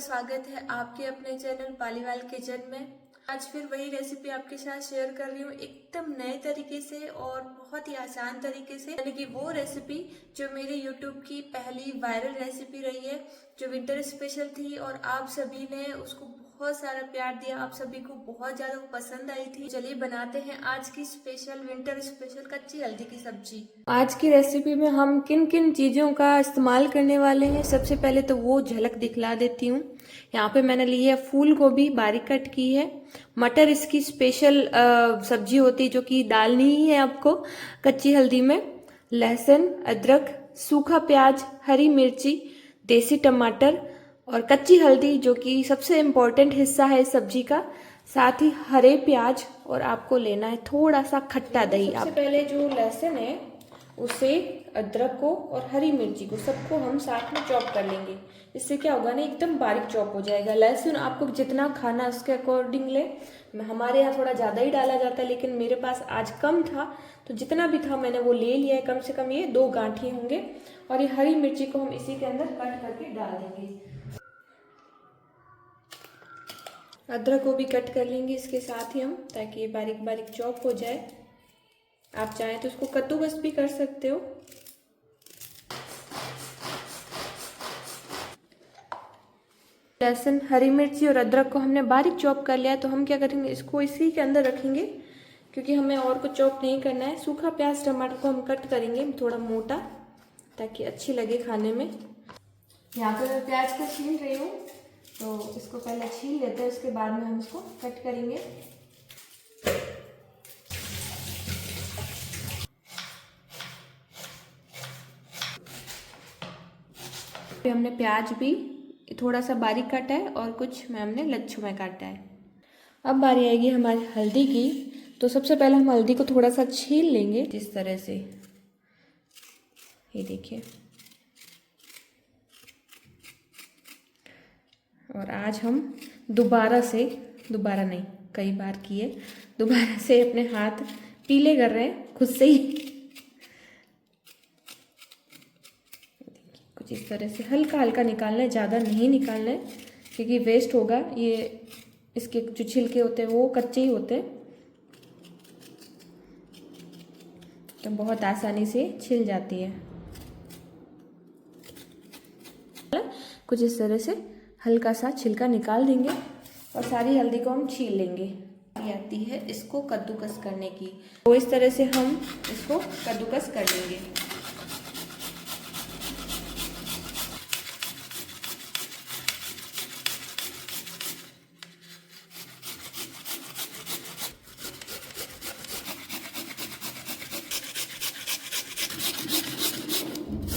स्वागत है आपके अपने चैनल पालीवाल किचन में। आज फिर वही रेसिपी आपके साथ शेयर कर रही हूँ एकदम नए तरीके से और बहुत ही आसान तरीके से, यानी कि वो रेसिपी जो मेरे यूट्यूब की पहली वायरल रेसिपी रही है, जो विंटर स्पेशल थी और आप सभी ने उसको बहुत सारा प्यार दिया, आप सभी को बहुत ज्यादा पसंद आई थी। चलिए बनाते हैं आज की स्पेशल विंटर स्पेशल कच्ची हल्दी की सब्जी। आज की रेसिपी में हम किन किन चीज़ों का इस्तेमाल करने वाले हैं, सबसे पहले तो वो झलक दिखला देती हूँ। यहाँ पे मैंने ली है फूल गोभी बारीक कट की है, मटर इसकी स्पेशल सब्जी होती है जो कि डालनी ही है आपको कच्ची हल्दी में, लहसुन, अदरक, सूखा प्याज, हरी मिर्ची, देसी टमाटर और कच्ची हल्दी जो कि सबसे इम्पोर्टेंट हिस्सा है इस सब्जी का, साथ ही हरे प्याज और आपको लेना है थोड़ा सा खट्टा दही। सबसे पहले जो लहसुन है उसे, अदरक को और हरी मिर्ची को सबको हम साथ में चॉप कर लेंगे। इससे क्या होगा ना, एकदम बारीक चॉप हो जाएगा। लहसुन आपको जितना खाना उसके अकॉर्डिंग ले, हमारे यहाँ थोड़ा ज़्यादा ही डाला जाता है लेकिन मेरे पास आज कम था तो जितना भी था मैंने वो ले लिया है। कम से कम ये 2 गांठे होंगे और ये हरी मिर्ची को हम इसी के अंदर कट करके डाल देंगे। अदरक को भी कट कर लेंगे इसके साथ ही हम, ताकि ये बारीक बारीक चॉप हो जाए। आप चाहें तो इसको कद्दूकस भी कर सकते हो। लहसुन, हरी मिर्ची और अदरक को हमने बारीक चॉप कर लिया है, तो हम क्या करेंगे, इसको इसी के अंदर रखेंगे क्योंकि हमें और कुछ चॉप नहीं करना है। सूखा प्याज टमाटर को हम कट करेंगे थोड़ा मोटा, ताकि अच्छी लगे खाने में। यहाँ पर मैं प्याज को छील रही हूँ, तो इसको पहले छील लेते हैं, उसके बाद में हम इसको कट करेंगे। हमने प्याज भी थोड़ा सा बारीक काटा है और कुछ में हमने लच्छू में काटा है। अब बारी आएगी हमारी हल्दी की, तो सबसे पहले हम हल्दी को थोड़ा सा छील लेंगे इस तरह से, ये देखिए। और आज हम दोबारा नहीं, कई बार किए, दोबारा से अपने हाथ पीले कर रहे हैं खुद से ही। कुछ इस तरह से हल्का हल्का निकालना है, ज़्यादा नहीं निकालना है क्योंकि वेस्ट होगा। ये इसके जो छिलके होते हैं वो कच्चे ही होते हैं, तो बहुत आसानी से छिल जाती है। कुछ इस तरह से हल्का सा छिलका निकाल देंगे और सारी हल्दी को हम छील लेंगे। ये आती है इसको कद्दूकस करने की, तो इस तरह से हम इसको कद्दूकस कर लेंगे।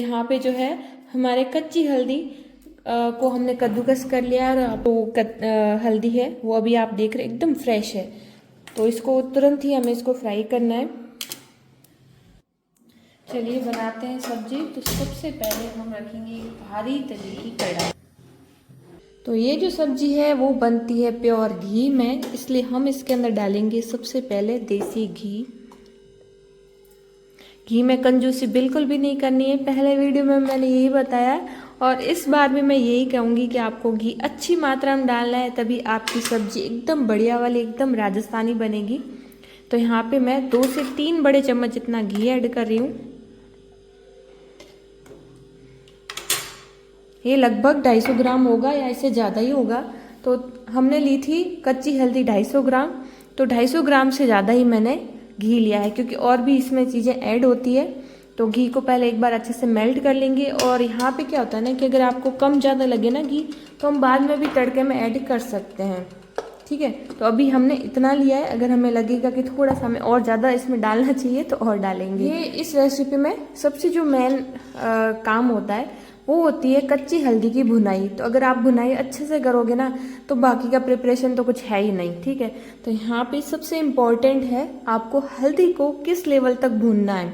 यहाँ पे जो है हमारे कच्ची हल्दी को हमने कद्दूकस कर लिया और वो हल्दी है वो अभी आप देख रहे एकदम फ्रेश है, तो इसको तुरंत ही हमें इसको फ्राई करना है। चलिए बनाते हैं सब्जी। तो सबसे पहले हम रखेंगे भारी तले की कढ़ाई। तो ये जो सब्जी है वो बनती है प्योर घी में, इसलिए हम इसके अंदर डालेंगे सबसे पहले देसी घी। घी में कंजूसी बिल्कुल भी नहीं करनी है, पहले वीडियो में मैंने यही बताया और इस बार भी मैं यही कहूँगी कि आपको घी अच्छी मात्रा में डालना है, तभी आपकी सब्जी एकदम बढ़िया वाली, एकदम राजस्थानी बनेगी। तो यहाँ पे मैं 2 से 3 बड़े चम्मच जितना घी ऐड कर रही हूँ। ये लगभग 250 ग्राम होगा या इससे ज़्यादा ही होगा। तो हमने ली थी कच्ची हल्दी 250 ग्राम, तो 250 ग्राम से ज़्यादा ही मैंने घी लिया है क्योंकि और भी इसमें चीज़ें ऐड होती है। तो घी को पहले एक बार अच्छे से मेल्ट कर लेंगे। और यहाँ पे क्या होता है ना कि अगर आपको कम ज़्यादा लगे ना घी, तो हम बाद में भी तड़के में ऐड कर सकते हैं, ठीक है। तो अभी हमने इतना लिया है, अगर हमें लगेगा कि थोड़ा सा हमें और ज़्यादा इसमें डालना चाहिए तो और डालेंगे। ये इस रेसिपी में सबसे जो मेन काम होता है वो होती है कच्ची हल्दी की भुनाई। तो अगर आप भुनाई अच्छे से करोगे ना तो बाकी का प्रिपरेशन तो कुछ है ही नहीं, ठीक है। तो यहाँ पे सबसे इम्पॉर्टेंट है आपको हल्दी को किस लेवल तक भूनना है।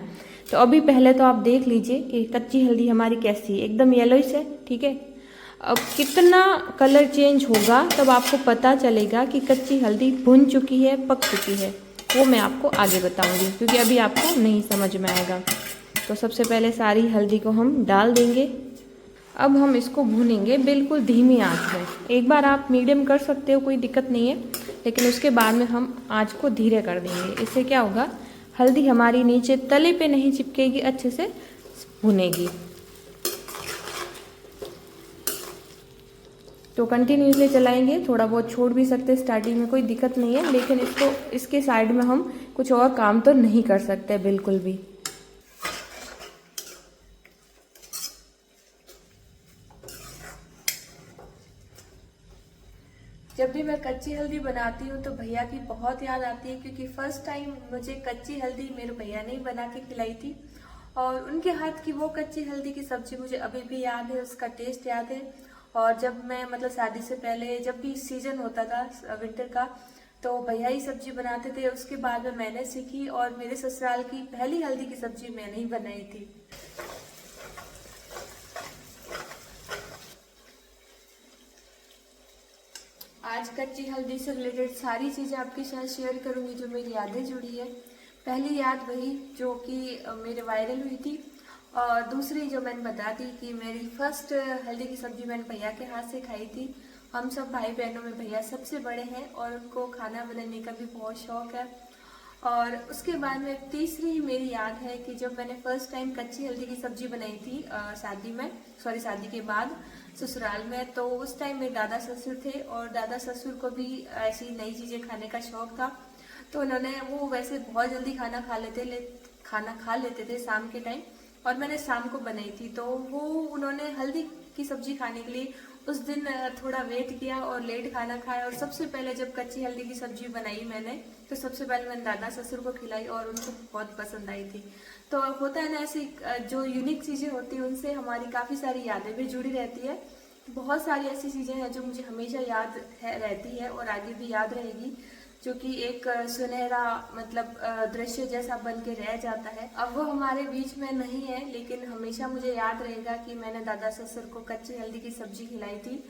तो अभी पहले तो आप देख लीजिए कि कच्ची हल्दी हमारी कैसी है, एकदम येलोइश है, ठीक है। अब कितना कलर चेंज होगा तब आपको पता चलेगा कि कच्ची हल्दी भुन चुकी है, पक चुकी है, वो मैं आपको आगे बताऊंगी क्योंकि अभी आपको नहीं समझ में आएगा। तो सबसे पहले सारी हल्दी को हम डाल देंगे अब हम इसको भूनेंगे बिल्कुल धीमी आंच में। एक बार आप मीडियम कर सकते हो, कोई दिक्कत नहीं है, लेकिन उसके बाद में हम आंच को धीरे कर देंगे। इससे क्या होगा, हल्दी हमारी नीचे तले पे नहीं चिपकेगी, अच्छे से भुनेगी। तो कंटिन्यूसली चलाएंगे, थोड़ा बहुत छोड़ भी सकते हैं स्टार्टिंग में, कोई दिक्कत नहीं है, लेकिन इसके साइड में हम कुछ और काम तो नहीं कर सकते बिल्कुल भी। जब भी मैं कच्ची हल्दी बनाती हूँ तो भैया की बहुत याद आती है, क्योंकि फर्स्ट टाइम मुझे कच्ची हल्दी मेरे भैया ने ही बना के खिलाई थी, और उनके हाथ की वो कच्ची हल्दी की सब्जी मुझे अभी भी याद है, उसका टेस्ट याद है। और जब मैं मतलब शादी से पहले जब भी सीजन होता था विंटर का, तो भैया ही सब्जी बनाते थे। उसके बाद में मैंने सीखी, और मेरे ससुराल की पहली हल्दी की सब्जी मैंने ही बनाई थी। आज कच्ची हल्दी से रिलेटेड सारी चीज़ें आपके साथ शेयर करूंगी जो मेरी यादें जुड़ी है। पहली याद वही जो कि मेरे वायरल हुई थी, और दूसरी जो मैंने बता दी कि मेरी फर्स्ट हल्दी की सब्जी मैंने भैया के हाथ से खाई थी। हम सब भाई बहनों में भैया सबसे बड़े हैं, और उनको खाना बनाने का भी बहुत शौक है। और उसके बाद में तीसरी मेरी याद है कि जब मैंने फर्स्ट टाइम कच्ची हल्दी की सब्जी बनाई थी शादी के बाद ससुराल में, तो उस टाइम मेरे दादा ससुर थे, और दादा ससुर को भी ऐसी नई चीज़ें खाने का शौक था। तो उन्होंने, वो वैसे बहुत जल्दी खाना खा लेते थे शाम के टाइम, और मैंने शाम को बनाई थी, तो वो उन्होंने हल्दी की सब्जी खाने के लिए उस दिन थोड़ा वेट किया और लेट खाना खाया। और सबसे पहले जब कच्ची हल्दी की सब्जी बनाई मैंने, तो सबसे पहले मैंने दादा ससुर को खिलाई, और उनको बहुत पसंद आई थी। तो होता है ना, ऐसी जो यूनिक चीज़ें होती हैं उनसे हमारी काफ़ी सारी यादें भी जुड़ी रहती है। बहुत सारी ऐसी चीज़ें हैं जो मुझे हमेशा याद रहती है, और आगे भी याद रहेगी, जो कि एक सुनहरा मतलब दृश्य जैसा बन के रह जाता है। अब वो हमारे बीच में नहीं है, लेकिन हमेशा मुझे याद रहेगा कि मैंने दादा ससुर को कच्ची हल्दी की सब्जी खिलाई थी।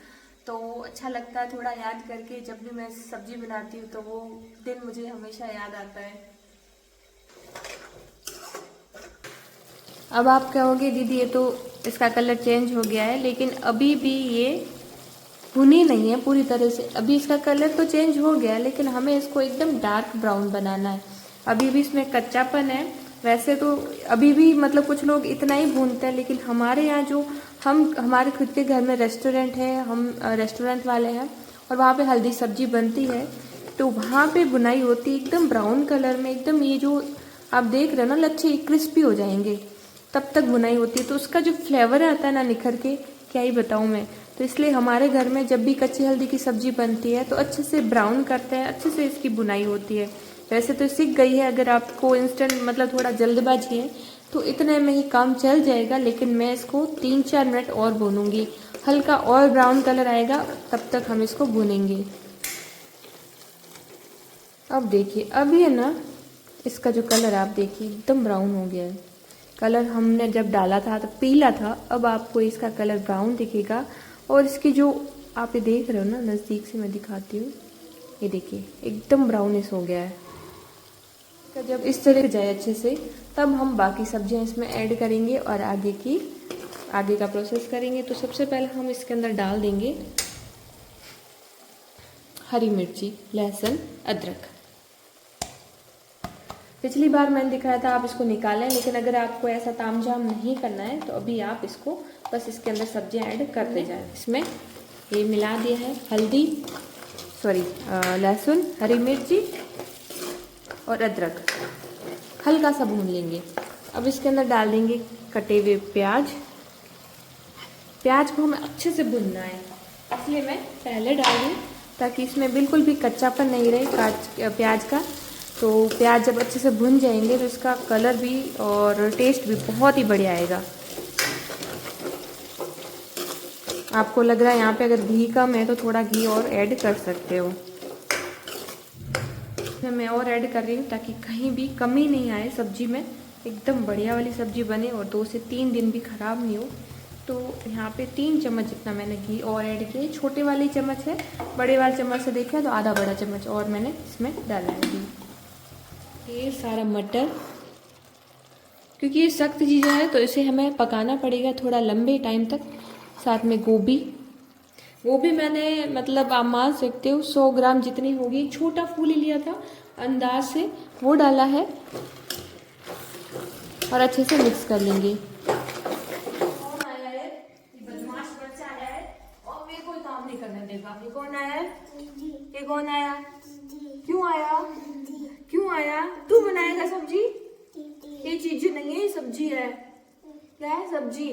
तो अच्छा लगता है थोड़ा याद करके, जब भी मैं सब्जी बनाती हूँ तो वो दिन मुझे हमेशा याद आता है। अब आप कहोगे दीदी ये तो इसका कलर चेंज हो गया है, लेकिन अभी भी ये भुनी नहीं है पूरी तरह से। अभी इसका कलर तो चेंज हो गया, लेकिन हमें इसको एकदम डार्क ब्राउन बनाना है। अभी भी इसमें कच्चापन है। वैसे तो अभी भी मतलब कुछ लोग इतना ही भूनते हैं, लेकिन हमारे यहाँ जो हमारे खुद के घर में रेस्टोरेंट है, हम रेस्टोरेंट वाले हैं, और वहाँ पे हल्दी सब्जी बनती है, तो वहाँ पे बुनाई होती है एकदम ब्राउन कलर में, एकदम ये जो आप देख रहे हो ना लच्छे क्रिस्पी हो जाएंगे, तब तक बुनाई होती है। तो उसका जो फ्लेवर आता है ना निखर के, क्या ही बताऊँ मैं। तो इसलिए हमारे घर में जब भी कच्ची हल्दी की सब्जी बनती है तो अच्छे से ब्राउन करते हैं, अच्छे से इसकी बुनाई होती है। वैसे तो सीख गई है, अगर आपको इंस्टेंट मतलब थोड़ा जल्दबाजी है तो इतने में ही काम चल जाएगा, लेकिन मैं इसको 3-4 मिनट और भूनूंगी। हल्का और ब्राउन कलर आएगा तब तक हम इसको भूनेंगे। अब देखिए, अब ये ना इसका जो कलर आप देखिए एकदम ब्राउन हो गया है। कलर हमने जब डाला था तो पीला था, अब आपको इसका कलर ब्राउन दिखेगा। और इसकी जो आप ये देख रहे हो ना, नज़दीक से मैं दिखाती हूँ, ये देखिए एकदम ब्राउनिश हो गया है। तो जब इस तरह जाए अच्छे से, तब हम बाकी सब्जियां इसमें ऐड करेंगे और आगे का प्रोसेस करेंगे। तो सबसे पहले हम इसके अंदर डाल देंगे हरी मिर्ची, लहसुन, अदरक। पिछली बार मैंने दिखाया था आप इसको निकालें, लेकिन अगर आपको ऐसा तामझाम नहीं करना है तो अभी आप इसको बस इसके अंदर सब्जियां ऐड करते जाएं। इसमें ये मिला दिया है लहसुन, हरी मिर्ची और अदरक, हल्का सा भून लेंगे। अब इसके अंदर डाल देंगे कटे हुए प्याज। प्याज को हमें अच्छे से भूनना है, इसलिए मैं पहले डाल दूँ ताकि इसमें बिल्कुल भी कच्चापन नहीं रहे प्याज का। तो प्याज जब अच्छे से भुन जाएंगे तो इसका कलर भी और टेस्ट भी बहुत ही बढ़िया आएगा। आपको लग रहा है यहाँ पे अगर घी कम है तो थोड़ा घी और ऐड कर सकते हो। मैं और ऐड कर रही हूँ ताकि कहीं भी कमी नहीं आए सब्जी में, एकदम बढ़िया वाली सब्जी बने और 2 से 3 दिन भी ख़राब नहीं हो। तो यहाँ पे 3 चम्मच जितना मैंने घी और ऐड किया। छोटे वाली चम्मच है, बड़े वाले चम्मच से देखा तो आधा बड़ा चम्मच और मैंने इसमें डाला है घी। ये सारा मटर, क्योंकि ये सख्त चीज़ें हैं तो इसे हमें पकाना पड़ेगा थोड़ा लंबे टाइम तक। साथ में गोभी। गोभी मैंने मतलब आप मान सकते हो 100 ग्राम जितनी होगी, छोटा फूल ही लिया था अंदाज से, वो डाला है और अच्छे से मिक्स कर लेंगे। कौन आया है? ये बदमाश बच्चा आया है और मेरे को काम नहीं करने देगा। ये कौन आया है? ये कौन आया? क्यों आया? क्यों आया? तू बनाएगा सब्जी? ये चीज नहीं है, ये सब्जी है। क्या है? सब्जी।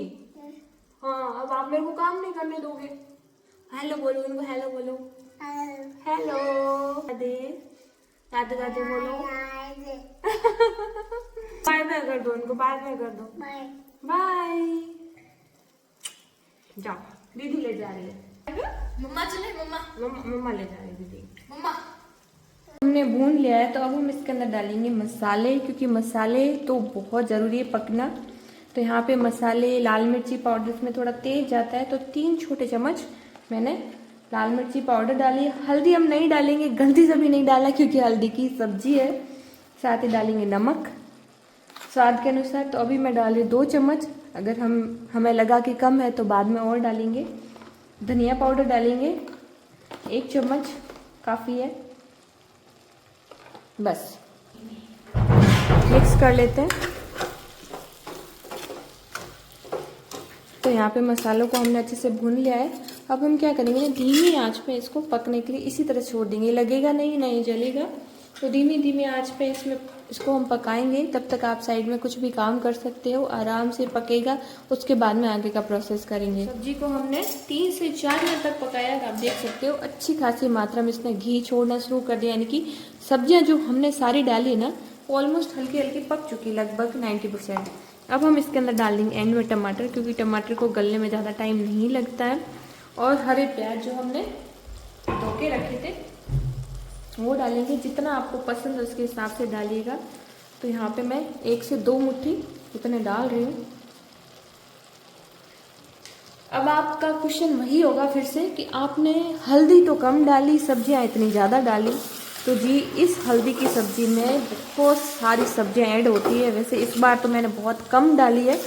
हाँ, अब आप मेरे को काम नहीं करने दोगे। हेलो बोलो उनको, हेलो बोलो। हेलो राधे, राधे राधे बोलो। बाय बाय कर दो उनको, बाय बाय कर दो। Bye bye. जाओ, दीदी ले जा रही है। मम्मा चले, मम्मा मम्मा ले जा रही है दीदी। मम्मा हमने भून लिया है, तो अब हम इसके अंदर डालेंगे मसाले, क्योंकि मसाले तो बहुत ज़रूरी है पकना। तो यहाँ पे मसाले, लाल मिर्ची पाउडर इसमें थोड़ा तेज जाता है, तो 3 छोटे चम्मच मैंने लाल मिर्ची पाउडर डाली। हल्दी हम नहीं डालेंगे, गलती से भी नहीं डाला क्योंकि हल्दी की सब्जी है। साथ ही डालेंगे नमक स्वाद के अनुसार। तो अभी मैं डाल रही 2 चम्मच, अगर हमें लगा कि कम है तो बाद में और डालेंगे। धनिया पाउडर डालेंगे 1 चम्मच, काफ़ी है, बस मिक्स कर लेते हैं। तो यहाँ पे मसालों को हमने अच्छे से भून लिया है। अब हम क्या करेंगे, धीमी आंच पे इसको पकने के लिए इसी तरह छोड़ देंगे। लगेगा नहीं, नहीं जलेगा, तो धीमी धीमी आंच पे इसको हम पकाएंगे। तब तक आप साइड में कुछ भी काम कर सकते हो, आराम से पकेगा। उसके बाद में आगे का प्रोसेस करेंगे। सब्जी को हमने 3 से 4 मिनट तक पकाया, आप देख सकते हो। अच्छी खासी मात्रा में इसने घी छोड़ना शुरू कर दिया, यानी कि सब्जियाँ जो हमने सारी डाली ना, ऑलमोस्ट हल्की हल्की पक चुकी, लगभग 90%। अब हम इसके अंदर डाल देंगे एंड में टमाटर, क्योंकि टमाटर को गलने में ज़्यादा टाइम नहीं लगता है। और हरे प्याज जो हमने धो के रखे थे वो डालेंगे। जितना आपको पसंद है उसके हिसाब से डालिएगा। तो यहाँ पे मैं 1 से 2 मुट्ठी इतने डाल रही हूँ। अब आपका क्वेश्चन वही होगा फिर से कि आपने हल्दी तो कम डाली, सब्जियाँ इतनी ज़्यादा डाली। तो जी, इस हल्दी की सब्ज़ी में बहुत सारी सब्जियाँ ऐड होती है। वैसे इस बार तो मैंने बहुत कम डाली है,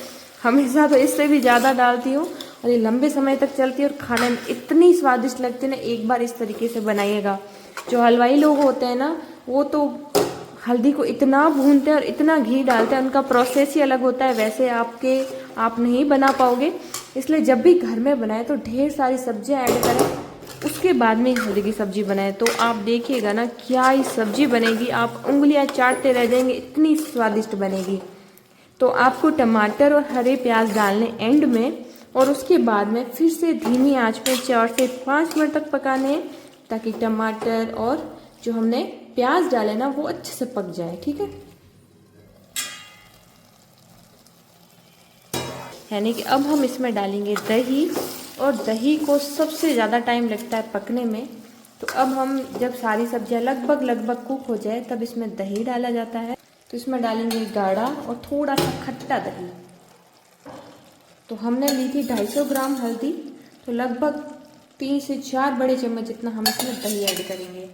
हमेशा तो इससे भी ज़्यादा डालती हूँ और ये लंबे समय तक चलती है और खाने में इतनी स्वादिष्ट लगती है ना। एक बार इस तरीके से बनाइएगा। जो हलवाई लोग होते हैं ना, वो तो हल्दी को इतना भूनते हैं और इतना घी डालते हैं, उनका प्रोसेस ही अलग होता है। वैसे आप नहीं बना पाओगे, इसलिए जब भी घर में बनाए तो ढेर सारी सब्जियां ऐड करें, उसके बाद में हल्दी की सब्जी बनाए। तो आप देखिएगा ना, क्या ही सब्जी बनेगी, आप उंगलियां चाटते रह जाएंगे, इतनी स्वादिष्ट बनेगी। तो आपको टमाटर और हरे प्याज डालने एंड में, और उसके बाद में फिर से धीमी आंच में 4 से 5 मिनट तक पकाने हैं, ताकि टमाटर और जो हमने प्याज डाले ना वो अच्छे से पक जाए। ठीक है, यानी कि अब हम इसमें डालेंगे दही, और दही को सबसे ज़्यादा टाइम लगता है पकने में। तो अब हम जब सारी सब्जियां लगभग कुक हो जाए तब इसमें दही डाला जाता है। तो इसमें डालेंगे गाढ़ा और थोड़ा सा खट्टा दही। तो हमने ली थी 250 ग्राम हल्दी, तो लगभग 3 से 4 बड़े चम्मच जितना हम इसमें दही ऐड करेंगे।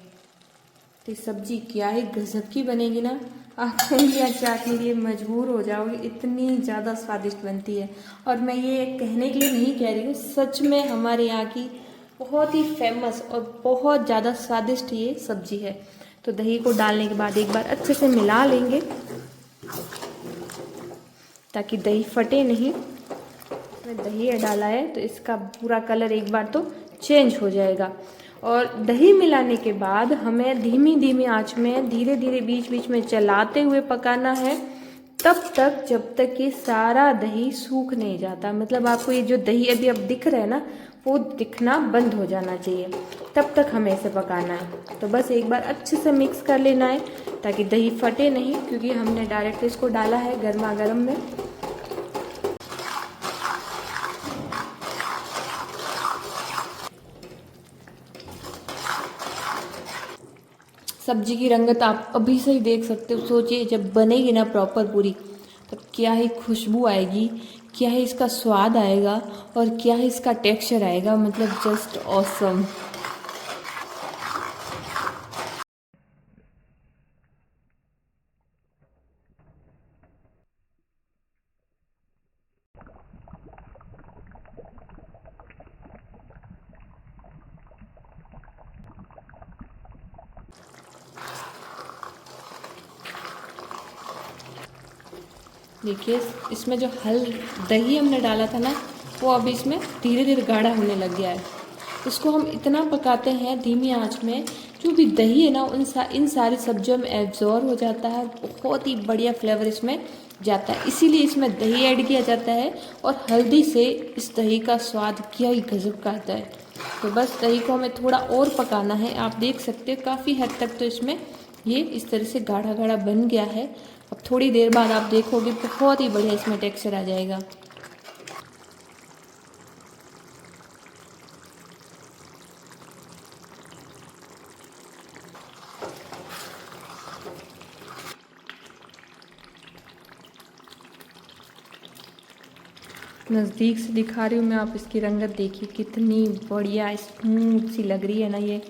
तो सब्जी क्या ही गजब की बनेगी ना, आप उंगलियां चाटने के लिए मजबूर हो जाओगे, इतनी ज़्यादा स्वादिष्ट बनती है। और मैं ये कहने के लिए नहीं कह रही हूँ, सच में हमारे यहाँ की बहुत ही फेमस और बहुत ज़्यादा स्वादिष्ट ये सब्जी है। तो दही को डालने के बाद एक बार अच्छे से मिला लेंगे, ताकि दही फटे नहीं। इसमें दही डाला है तो इसका पूरा कलर एक बार तो चेंज हो जाएगा। और दही मिलाने के बाद हमें धीमी धीमी आंच में धीरे धीरे बीच बीच में चलाते हुए पकाना है, तब तक जब तक कि सारा दही सूख नहीं जाता। मतलब आपको ये जो दही अभी अब दिख रहा है ना, वो दिखना बंद हो जाना चाहिए, तब तक हमें इसे पकाना है। तो बस एक बार अच्छे से मिक्स कर लेना है, ताकि दही फटे नहीं, क्योंकि हमने डायरेक्ट इसको डाला है गर्मा गर्म में। सब्जी की रंगत आप अभी से ही देख सकते हो। सोचिए जब बनेगी ना प्रॉपर पूरी, तब क्या ही खुशबू आएगी, क्या ही इसका स्वाद आएगा और क्या ही इसका टेक्सचर आएगा। मतलब जस्ट ऑसम। देखिए इसमें जो दही हमने डाला था ना, वो अभी इसमें धीरे धीरे गाढ़ा होने लग गया है। इसको हम इतना पकाते हैं धीमी आंच में, जो भी दही है ना इन सारी सब्जियों में एब्जॉर्ब हो जाता है, बहुत ही बढ़िया फ्लेवर इसमें जाता है। इसीलिए इसमें दही ऐड किया जाता है, और हल्दी से इस दही का स्वाद क्या ही गजब का आता है। तो बस दही को हमें थोड़ा और पकाना है। आप देख सकते हो काफ़ी हद तक तो इसमें ये इस तरह से गाढ़ा गाढ़ा बन गया है। अब थोड़ी देर बाद आप देखोगे बहुत ही बढ़िया इसमें टेक्सचर आ जाएगा। नज़दीक से दिखा रही हूँ मैं, आप इसकी रंगत देखिए कितनी बढ़िया स्मूथ सी लग रही है ना। ये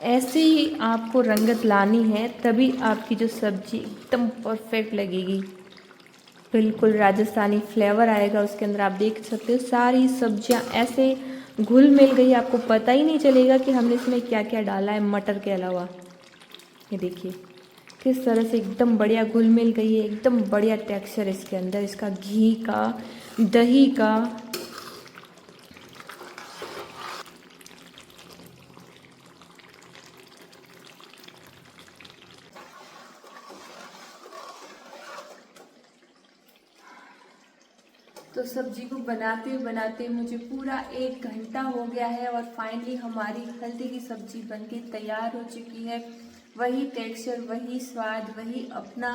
ऐसे ही आपको रंगत लानी है, तभी आपकी जो सब्जी एकदम परफेक्ट लगेगी। बिल्कुल राजस्थानी फ्लेवर आएगा उसके अंदर। आप देख सकते हो सारी सब्जियां ऐसे घुल मिल गई, आपको पता ही नहीं चलेगा कि हमने इसमें क्या क्या डाला है मटर के अलावा। ये देखिए किस तरह से एकदम बढ़िया घुल मिल गई है, एकदम बढ़िया टेक्सचर इसके अंदर इसका, घी का, दही का। तो सब्जी को बनाते बनाते मुझे पूरा 1 घंटा हो गया है, और फाइनली हमारी हल्दी की सब्जी बनके तैयार हो चुकी है। वही टेक्सचर, वही स्वाद, वही अपना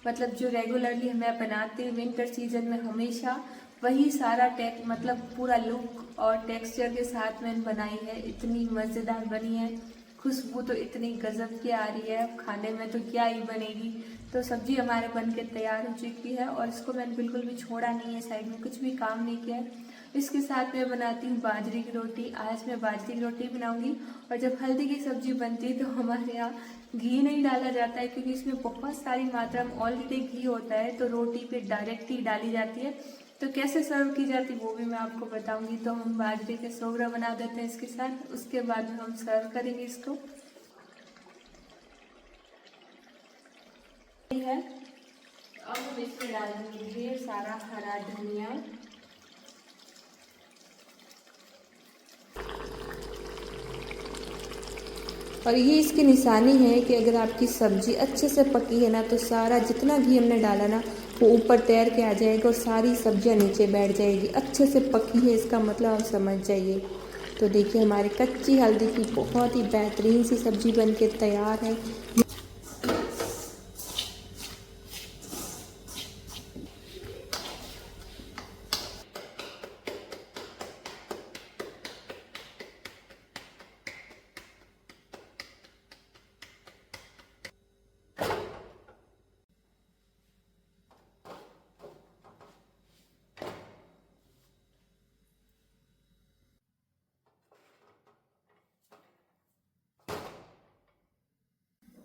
मतलब जो रेगुलरली मैं बनाती हूँ विंटर सीजन में हमेशा, वही सारा मतलब पूरा लुक और टेक्सचर के साथ मैंने बनाई है। इतनी मज़ेदार बनी है, खुशबू तो इतनी गजब की आ रही है, खाने में तो क्या ही बनेगी। तो सब्जी हमारे बन के तैयार हो चुकी है, और इसको मैंने बिल्कुल भी छोड़ा नहीं है, साइड में कुछ भी काम नहीं किया है। इसके साथ मैं बनाती हूँ बाजरे की रोटी। आज मैं बाजरे की रोटी बनाऊंगी। और जब हल्दी की सब्जी बनती है तो हमारे यहाँ घी नहीं डाला जाता है, क्योंकि इसमें बहुत सारी मात्रा में ऑलरेडी घी होता है, तो रोटी पे डायरेक्ट ही डाली जाती है। तो कैसे सर्व की जाती है वो भी मैं आपको बताऊंगी। तो हम बाजरे के सोगरा बना देते हैं इसके साथ, उसके बाद में हम सर्व करेंगे इसको। है अब हम इसमें डाल देंगे ढेर सारा हरा धनिया। और ये इसकी निशानी है कि अगर आपकी सब्जी अच्छे से पकी है ना, तो सारा जितना घी हमने डाला ना वो ऊपर तैर के आ जाएगा, और सारी सब्जियां नीचे बैठ जाएगी। अच्छे से पकी है इसका मतलब आप समझ जाइए। तो देखिए हमारी कच्ची हल्दी की बहुत ही बेहतरीन सी सब्जी बनके तैयार है।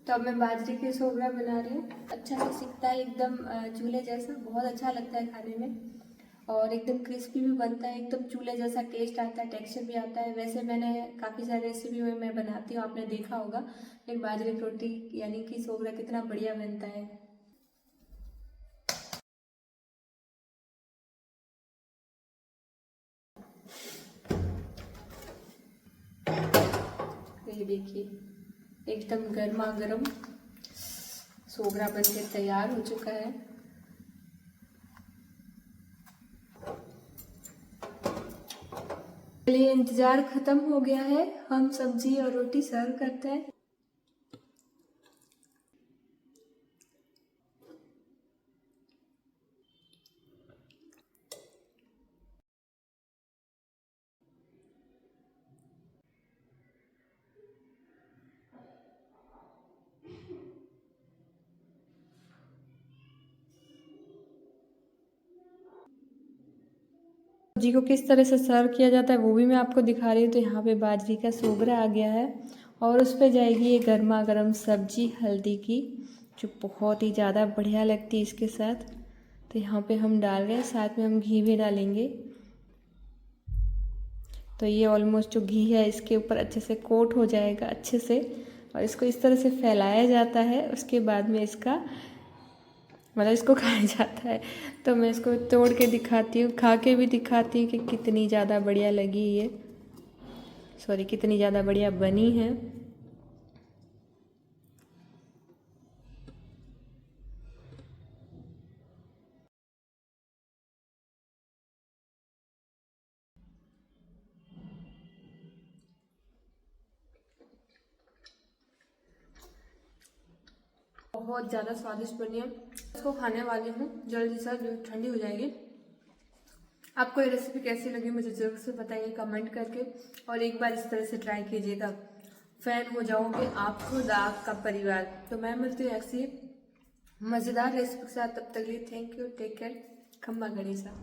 तो अब मैं बाजरे के सोगरा बना रही हूँ। अच्छा सा सिकता है एकदम चूल्हे जैसा, बहुत अच्छा लगता है खाने में, और एकदम क्रिस्पी भी बनता है, एकदम चूल्हे जैसा टेस्ट आता है, टेक्सचर भी आता है। वैसे मैंने काफ़ी सारे रेसिपी में मैं बनाती हूँ, आपने देखा होगा, लेकिन बाजरे की रोटी यानी कि सोगरा कितना बढ़िया बनता है। तो ये देखिए एकदम गर्मा गर्म सोगरा बन के तैयार हो चुका है। चलिए इंतजार खत्म हो गया है, हम सब्जी और रोटी सर्व करते हैं। सब्जी को किस तरह से सर्व किया जाता है वो भी मैं आपको दिखा रही हूँ। तो यहाँ पे बाजरी का सोगरा आ गया है, और उस पर जाएगी ये गर्मा गर्म सब्जी हल्दी की, जो बहुत ही ज़्यादा बढ़िया लगती है इसके साथ। तो यहाँ पे हम डाल रहे हैं, साथ में हम घी भी डालेंगे। तो ये ऑलमोस्ट जो घी है इसके ऊपर अच्छे से कोट हो जाएगा अच्छे से, और इसको इस तरह से फैलाया जाता है। उसके बाद में इसका मतलब इसको खाया जाता है। तो मैं इसको तोड़ के दिखाती हूँ, खा के भी दिखाती हूँ कि कितनी ज़्यादा बढ़िया लगी ये, सॉरी कितनी ज़्यादा बढ़िया बनी है। बहुत ज़्यादा स्वादिष्ट बनी है। इसको खाने वाली हूँ जल्दी से, जो ठंडी हो जाएगी। आपको ये रेसिपी कैसी लगी मुझे ज़रूर से बताइए कमेंट करके, और एक बार इस तरह से ट्राई कीजिएगा, फैन हो जाओगे आप खुद, आपका परिवार। तो मैं मिलती हूँ ऐसी मज़ेदार रेसिपी के साथ, तब तक लिए थैंक यू, टेक केयर, खम्मा गणेशा।